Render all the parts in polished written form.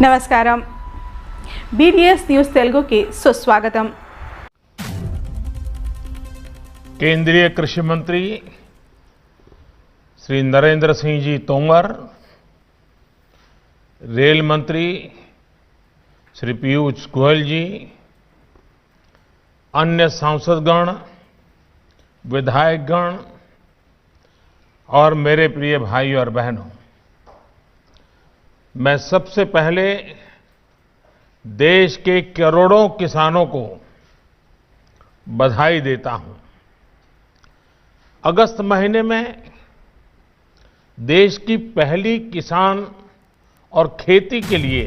నమస్కారం BDS news తెలుగుకి సుస్వాగతం। केंद्रीय कृषि मंत्री श्री नरेंद्र सिंह जी तोमर, रेल मंत्री श्री पीयूष गोयल जी, अन्य सांसदगण, विधायकगण और मेरे प्रिय भाइयों और बहनों, मैं सबसे पहले देश के करोड़ों किसानों को बधाई देता हूं। अगस्त महीने में देश की पहली किसान और खेती के लिए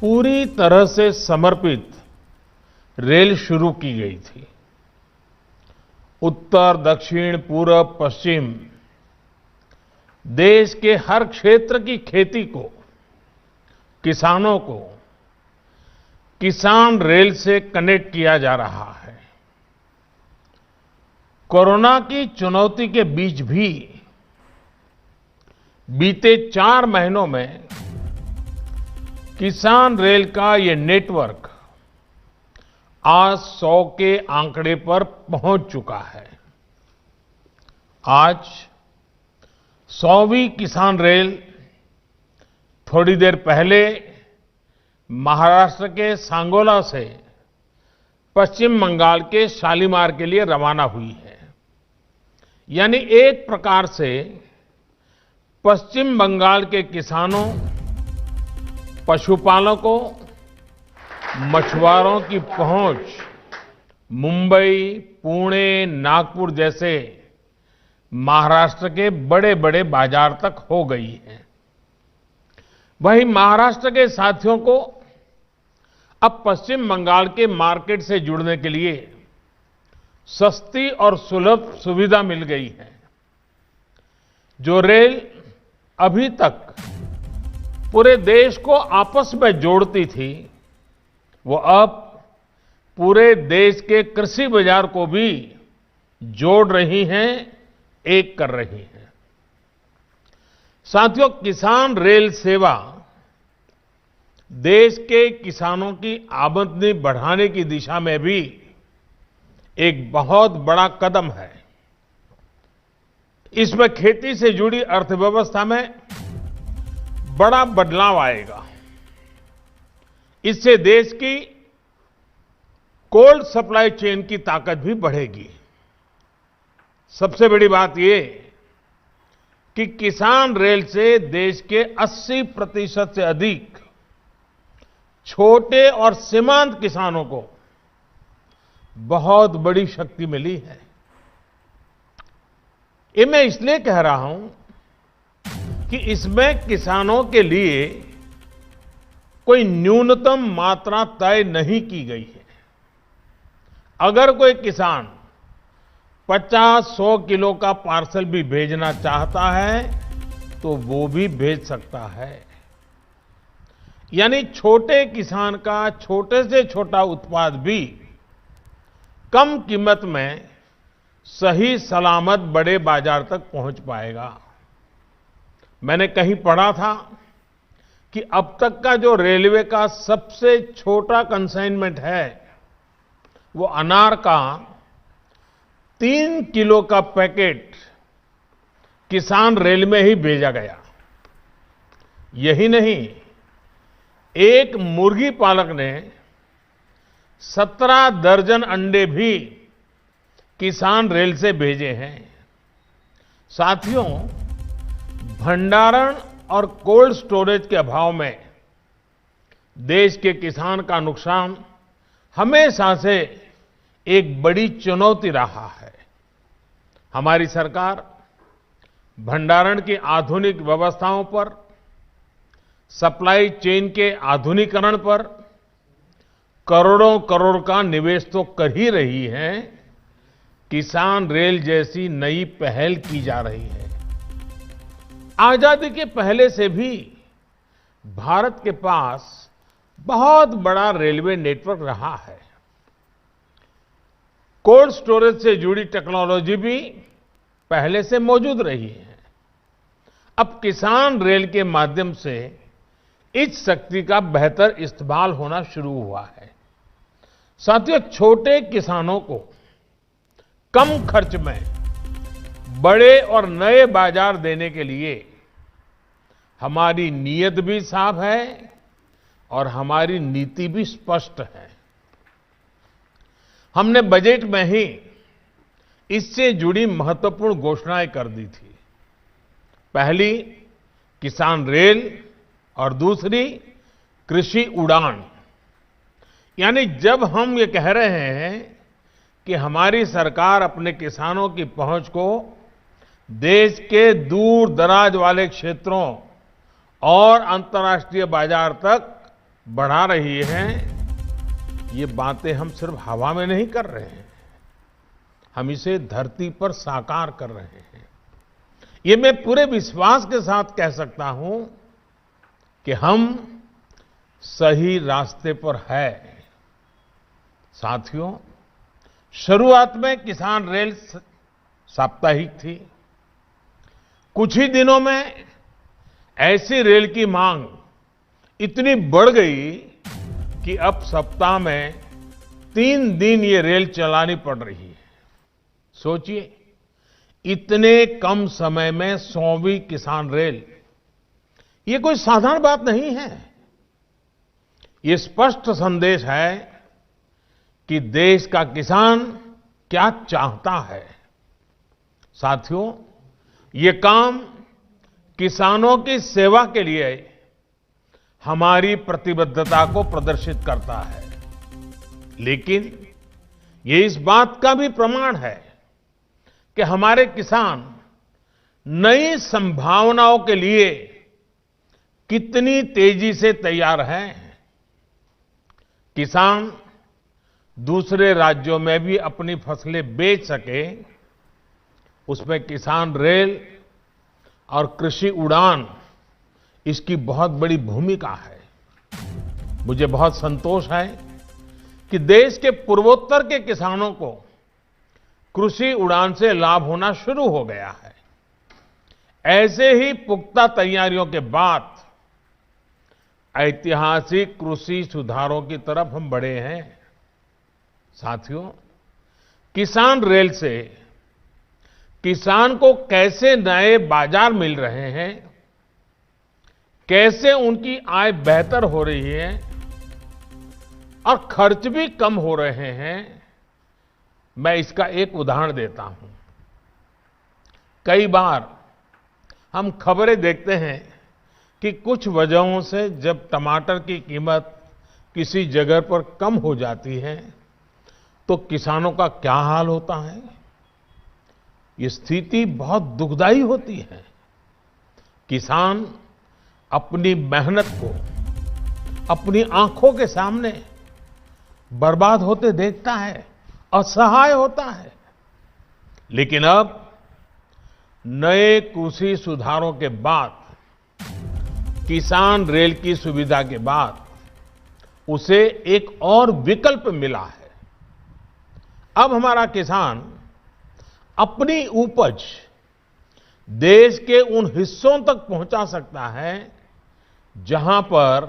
पूरी तरह से समर्पित रेल शुरू की गई थी। उत्तर, दक्षिण, पूरब, पश्चिम देश के हर क्षेत्र की खेती को, किसानों को किसान रेल से कनेक्ट किया जा रहा है। कोरोना की चुनौती के बीच भी बीते 4 महीनों में किसान रेल का ये नेटवर्क आज 100 के आंकड़े पर पहुंच चुका है। आज 100वीं किसान रेल थोड़ी देर पहले महाराष्ट्र के सांगोला से पश्चिम बंगाल के शालीमार के लिए रवाना हुई है। यानी एक प्रकार से पश्चिम बंगाल के किसानों, पशुपालकों, मछुआरों की पहुंच मुंबई, पुणे, नागपुर जैसे महाराष्ट्र के बड़े बड़े बाजार तक हो गई है। वहीं महाराष्ट्र के साथियों को अब पश्चिम बंगाल के मार्केट से जुड़ने के लिए सस्ती और सुलभ सुविधा मिल गई है। जो रेल अभी तक पूरे देश को आपस में जोड़ती थी, वो अब पूरे देश के कृषि बाजार को भी जोड़ रही हैं, एक कर रही हैं। साथियों, किसान रेल सेवा देश के किसानों की आमदनी बढ़ाने की दिशा में भी एक बहुत बड़ा कदम है। इसमें खेती से जुड़ी अर्थव्यवस्था में बड़ा बदलाव आएगा। इससे देश की कोल्ड सप्लाई चेन की ताकत भी बढ़ेगी। सबसे बड़ी बात यह कि किसान रेल से देश के 80% से अधिक छोटे और सीमांत किसानों को बहुत बड़ी शक्ति मिली है। ये मैं इसलिए कह रहा हूं कि इसमें किसानों के लिए कोई न्यूनतम मात्रा तय नहीं की गई है। अगर कोई किसान 50-100 किलो का पार्सल भी भेजना चाहता है तो वो भी भेज सकता है। यानी छोटे किसान का छोटे से छोटा उत्पाद भी कम कीमत में सही सलामत बड़े बाजार तक पहुंच पाएगा। मैंने कहीं पढ़ा था कि अब तक का जो रेलवे का सबसे छोटा कंसाइनमेंट है, वो अनार का 3 किलो का पैकेट किसान रेल में ही भेजा गया। यही नहीं, एक मुर्गी पालक ने 17 दर्जन अंडे भी किसान रेल से भेजे हैं। साथियों, भंडारण और कोल्ड स्टोरेज के अभाव में देश के किसान का नुकसान हमेशा से एक बड़ी चुनौती रहा है। हमारी सरकार भंडारण की आधुनिक व्यवस्थाओं पर, सप्लाई चेन के आधुनिकीकरण पर करोड़ों करोड़ का निवेश तो कर ही रही है, किसान रेल जैसी नई पहल की जा रही है। आजादी के पहले से भी भारत के पास बहुत बड़ा रेलवे नेटवर्क रहा है। कोल्ड स्टोरेज से जुड़ी टेक्नोलॉजी भी पहले से मौजूद रही है। अब किसान रेल के माध्यम से इस शक्ति का बेहतर इस्तेमाल होना शुरू हुआ है। साथियों, छोटे किसानों को कम खर्च में बड़े और नए बाजार देने के लिए हमारी नीयत भी साफ है और हमारी नीति भी स्पष्ट है। हमने बजट में ही इससे जुड़ी महत्वपूर्ण घोषणाएं कर दी थी। पहली किसान रेल और दूसरी कृषि उड़ान। यानी जब हम ये कह रहे हैं कि हमारी सरकार अपने किसानों की पहुंच को देश के दूर दराज वाले क्षेत्रों और अंतर्राष्ट्रीय बाजार तक बढ़ा रही है, ये बातें हम सिर्फ हवा में नहीं कर रहे हैं, हम इसे धरती पर साकार कर रहे हैं। ये मैं पूरे विश्वास के साथ कह सकता हूं कि हम सही रास्ते पर है। साथियों, शुरुआत में किसान रेल साप्ताहिक थी। कुछ ही दिनों में ऐसी रेल की मांग इतनी बढ़ गई कि अब सप्ताह में 3 दिन ये रेल चलानी पड़ रही है। सोचिए, इतने कम समय में 100वीं किसान रेल, ये कोई साधारण बात नहीं है। ये स्पष्ट संदेश है कि देश का किसान क्या चाहता है। साथियों, ये काम किसानों की सेवा के लिए हमारी प्रतिबद्धता को प्रदर्शित करता है, लेकिन ये इस बात का भी प्रमाण है कि हमारे किसान नई संभावनाओं के लिए कितनी तेजी से तैयार हैं। किसान दूसरे राज्यों में भी अपनी फसलें बेच सके, उसमें किसान रेल और कृषि उड़ान, इसकी बहुत बड़ी भूमिका है। मुझे बहुत संतोष है कि देश के पूर्वोत्तर के किसानों को कृषि उड़ान से लाभ होना शुरू हो गया है। ऐसे ही पुख्ता तैयारियों के बाद ऐतिहासिक कृषि सुधारों की तरफ हम बढ़े हैं। साथियों, किसान रेल से किसान को कैसे नए बाजार मिल रहे हैं, कैसे उनकी आय बेहतर हो रही है और खर्च भी कम हो रहे हैं, मैं इसका एक उदाहरण देता हूं। कई बार हम खबरें देखते हैं कि कुछ वजहों से जब टमाटर की कीमत किसी जगह पर कम हो जाती है तो किसानों का क्या हाल होता है। ये स्थिति बहुत दुखदाई होती है। किसान अपनी मेहनत को अपनी आंखों के सामने बर्बाद होते देखता है, असहाय होता है। लेकिन अब नए कृषि सुधारों के बाद, किसान रेल की सुविधा के बाद उसे एक और विकल्प मिला है। अब हमारा किसान अपनी उपज देश के उन हिस्सों तक पहुंचा सकता है जहां पर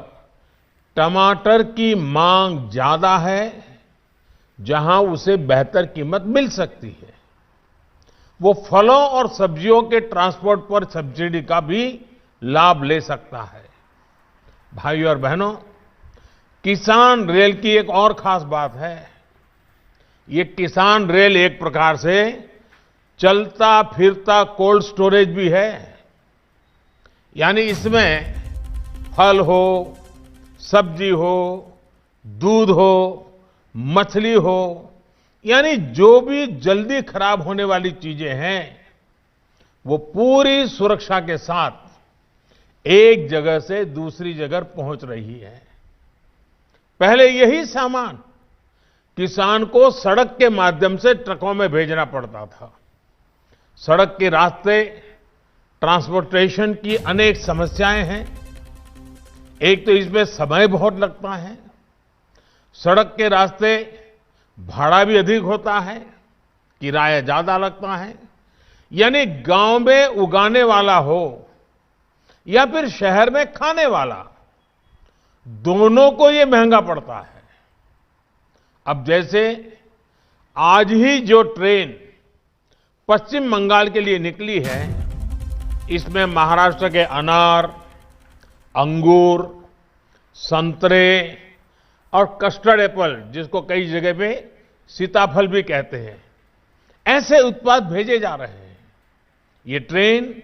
टमाटर की मांग ज्यादा है, जहां उसे बेहतर कीमत मिल सकती है। वो फलों और सब्जियों के ट्रांसपोर्ट पर सब्सिडी का भी लाभ ले सकता है। भाइयों और बहनों, किसान रेल की एक और खास बात है, ये किसान रेल एक प्रकार से चलता फिरता कोल्ड स्टोरेज भी है। यानी इसमें फल हो, सब्जी हो, दूध हो, मछली हो, यानी जो भी जल्दी खराब होने वाली चीजें हैं, वो पूरी सुरक्षा के साथ एक जगह से दूसरी जगह पहुंच रही है। पहले यही सामान किसान को सड़क के माध्यम से ट्रकों में भेजना पड़ता था। सड़क के रास्ते ट्रांसपोर्टेशन की अनेक समस्याएं हैं। एक तो इसमें समय बहुत लगता है, सड़क के रास्ते भाड़ा भी अधिक होता है, किराया ज्यादा लगता है। यानी गांव में उगाने वाला हो या फिर शहर में खाने वाला, दोनों को ये महंगा पड़ता है। अब जैसे आज ही जो ट्रेन पश्चिम बंगाल के लिए निकली है, इसमें महाराष्ट्र के अनार, अंगूर, संतरे और कस्टर्ड एप्पल, जिसको कई जगह पे सीताफल भी कहते हैं, ऐसे उत्पाद भेजे जा रहे हैं। ये ट्रेन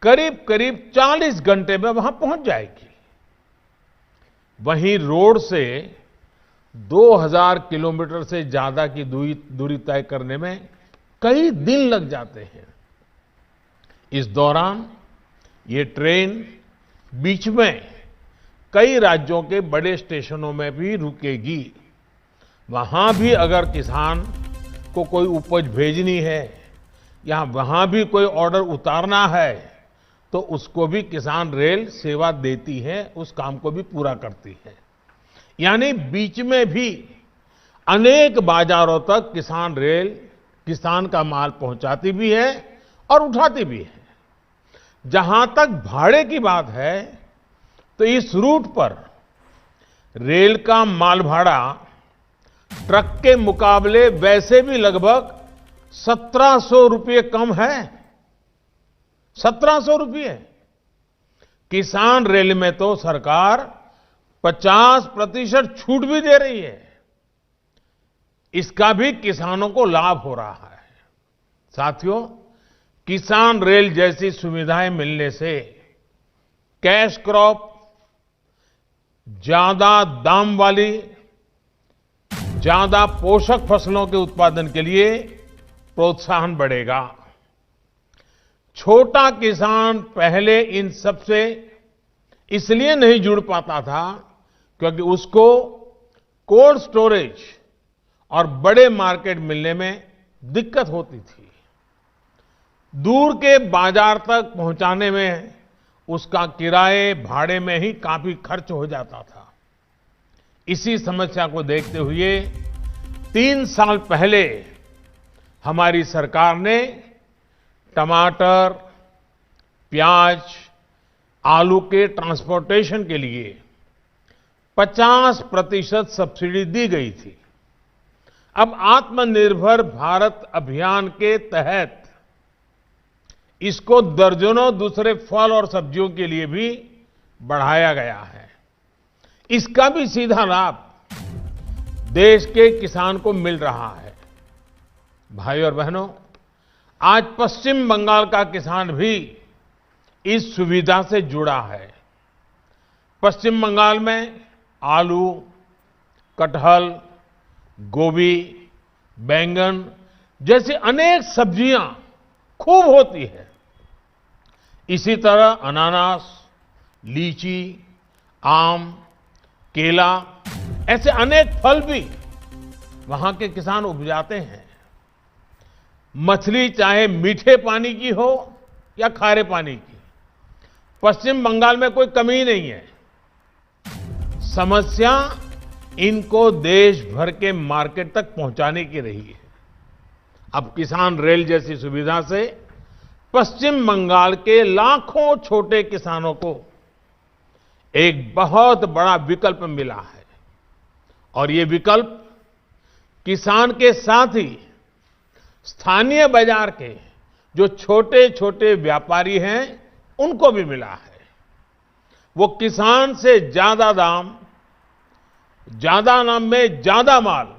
करीब करीब 40 घंटे में वहां पहुंच जाएगी। वहीं रोड से 2000 किलोमीटर से ज्यादा की दूरी तय करने में कई दिन लग जाते हैं। इस दौरान ये ट्रेन बीच में कई राज्यों के बड़े स्टेशनों में भी रुकेगी। वहां भी अगर किसान को कोई उपज भेजनी है या वहां भी कोई ऑर्डर उतारना है तो उसको भी किसान रेल सेवा देती है, उस काम को भी पूरा करती है। यानी बीच में भी अनेक बाजारों तक किसान रेल किसान का माल पहुंचाती भी है और उठाती भी है। जहां तक भाड़े की बात है तो इस रूट पर रेल का माल भाड़ा ट्रक के मुकाबले वैसे भी लगभग 1700 रुपये कम है। 1700 रुपये। किसान रेल में तो सरकार 50% छूट भी दे रही है। इसका भी किसानों को लाभ हो रहा है। साथियों, किसान रेल जैसी सुविधाएं मिलने से कैश क्रॉप, ज्यादा दाम वाली, ज्यादा पोषक फसलों के उत्पादन के लिए प्रोत्साहन बढ़ेगा। छोटा किसान पहले इन सब से इसलिए नहीं जुड़ पाता था क्योंकि उसको कोल्ड स्टोरेज और बड़े मार्केट मिलने में दिक्कत होती थी। दूर के बाजार तक पहुंचाने में उसका किराए भाड़े में ही काफी खर्च हो जाता था। इसी समस्या को देखते हुए 3 साल पहले हमारी सरकार ने टमाटर, प्याज, आलू के ट्रांसपोर्टेशन के लिए 50% सब्सिडी दी गई थी। अब आत्मनिर्भर भारत अभियान के तहत इसको दर्जनों दूसरे फल और सब्जियों के लिए भी बढ़ाया गया है। इसका भी सीधा लाभ देश के किसान को मिल रहा है। भाई और बहनों, आज पश्चिम बंगाल का किसान भी इस सुविधा से जुड़ा है। पश्चिम बंगाल में आलू, कटहल, गोभी, बैंगन जैसी अनेक सब्जियां खूब होती है। इसी तरह अनानास, लीची, आम, केला ऐसे अनेक फल भी वहां के किसान उपजाते हैं। मछली चाहे मीठे पानी की हो या खारे पानी की, पश्चिम बंगाल में कोई कमी नहीं है। समस्या इनको देश भर के मार्केट तक पहुंचाने की रही है। अब किसान रेल जैसी सुविधा से पश्चिम बंगाल के लाखों छोटे किसानों को एक बहुत बड़ा विकल्प मिला है और ये विकल्प किसान के साथ ही स्थानीय बाजार के जो छोटे छोटे व्यापारी हैं उनको भी मिला है। वो किसान से ज्यादा दाम में ज्यादा माल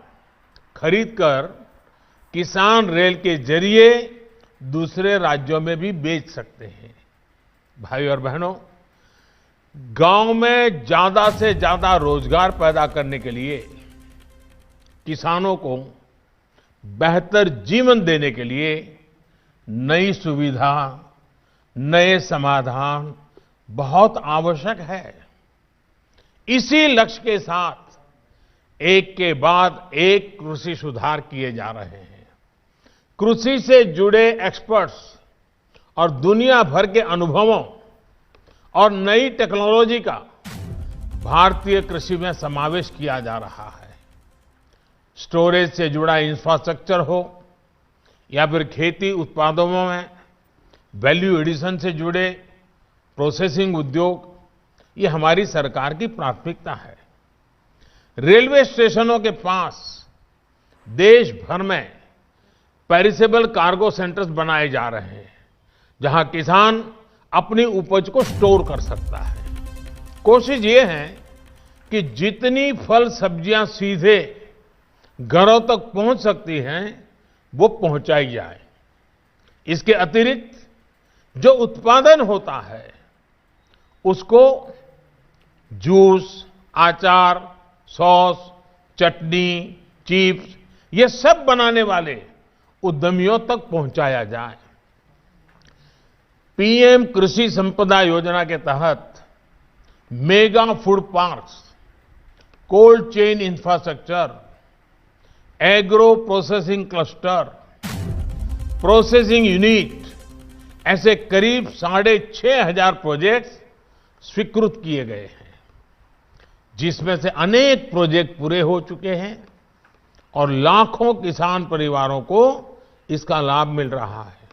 खरीदकर किसान रेल के जरिए दूसरे राज्यों में भी बेच सकते हैं। भाई और बहनों, गांव में ज्यादा से ज्यादा रोजगार पैदा करने के लिए, किसानों को बेहतर जीवन देने के लिए नई सुविधा, नए समाधान बहुत आवश्यक है। इसी लक्ष्य के साथ एक के बाद एक कृषि सुधार किए जा रहे हैं। कृषि से जुड़े एक्सपर्ट्स और दुनिया भर के अनुभवों और नई टेक्नोलॉजी का भारतीय कृषि में समावेश किया जा रहा है। स्टोरेज से जुड़ा इंफ्रास्ट्रक्चर हो या फिर खेती उत्पादों में वैल्यू एडिशन से जुड़े प्रोसेसिंग उद्योग ये हमारी सरकार की प्राथमिकता है। रेलवे स्टेशनों के पास देश भर में पेरिसेबल कार्गो सेंटर्स बनाए जा रहे हैं, जहां किसान अपनी उपज को स्टोर कर सकता है। कोशिश ये है कि जितनी फल सब्जियां सीधे घरों तक पहुंच सकती हैं, वो पहुंचाई जाए। इसके अतिरिक्त जो उत्पादन होता है, उसको जूस, आचार, सॉस, चटनी, चिप्स, ये सब बनाने वाले उद्यमियों तक पहुंचाया जाए। पीएम कृषि संपदा योजना के तहत mega food parks, cold chain infrastructure, agro processing cluster, processing unit, ऐसे करीब 6,500 प्रोजेक्ट्स स्वीकृत किए गए हैं, जिसमें से अनेक प्रोजेक्ट पूरे हो चुके हैं और लाखों किसान परिवारों को इसका लाभ मिल रहा है।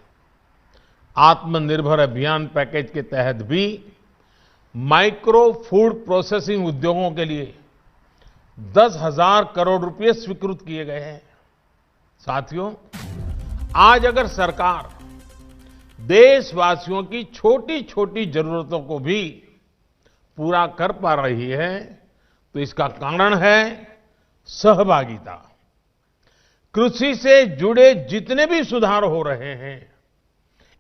आत्मनिर्भर अभियान पैकेज के तहत भी माइक्रो फूड प्रोसेसिंग उद्योगों के लिए 10,000 करोड़ रुपए स्वीकृत किए गए हैं। साथियों, आज अगर सरकार देशवासियों की छोटी छोटी जरूरतों को भी पूरा कर पा रही है, तो इसका कारण है सहभागिता। कृषि से जुड़े जितने भी सुधार हो रहे हैं,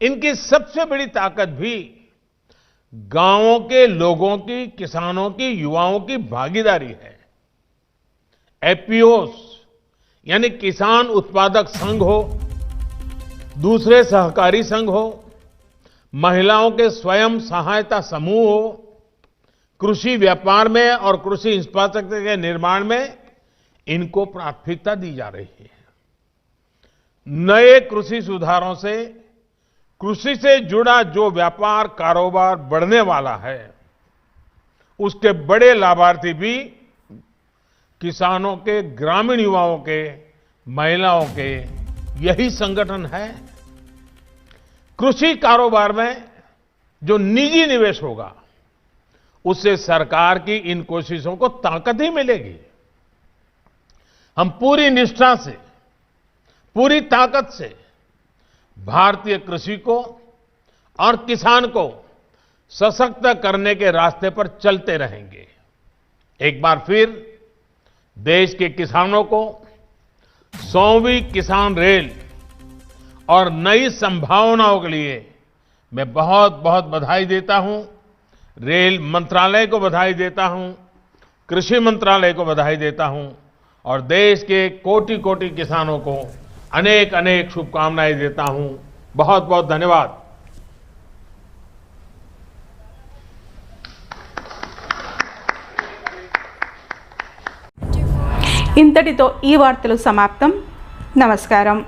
इनकी सबसे बड़ी ताकत भी गांवों के लोगों की, किसानों की, युवाओं की भागीदारी है। एपीओस यानी किसान उत्पादक संघ हो, दूसरे सहकारी संघ हो, महिलाओं के स्वयं सहायता समूह हो, कृषि व्यापार में और कृषि इंफ्रास्ट्रक्चर के निर्माण में इनको प्राथमिकता दी जा रही है। नए कृषि सुधारों से कृषि से जुड़ा जो व्यापार कारोबार बढ़ने वाला है, उसके बड़े लाभार्थी भी किसानों के, ग्रामीण युवाओं के, महिलाओं के यही संगठन है। कृषि कारोबार में जो निजी निवेश होगा, उससे सरकार की इन कोशिशों को ताकत ही मिलेगी। हम पूरी निष्ठा से, पूरी ताकत से भारतीय कृषि को और किसान को सशक्त करने के रास्ते पर चलते रहेंगे। एक बार फिर देश के किसानों को 100वीं किसान रेल और नई संभावनाओं के लिए मैं बहुत बहुत बधाई देता हूं। रेल मंत्रालय को बधाई देता हूं, कृषि मंत्रालय को बधाई देता हूं और देश के कोटि कोटि किसानों को अनेक अनेक शुभकामनाएं देता हूं। बहुत बहुत धन्यवाद। ఇంతటితో ఈ వార్తలు సమాప్తం. నమస్కారం.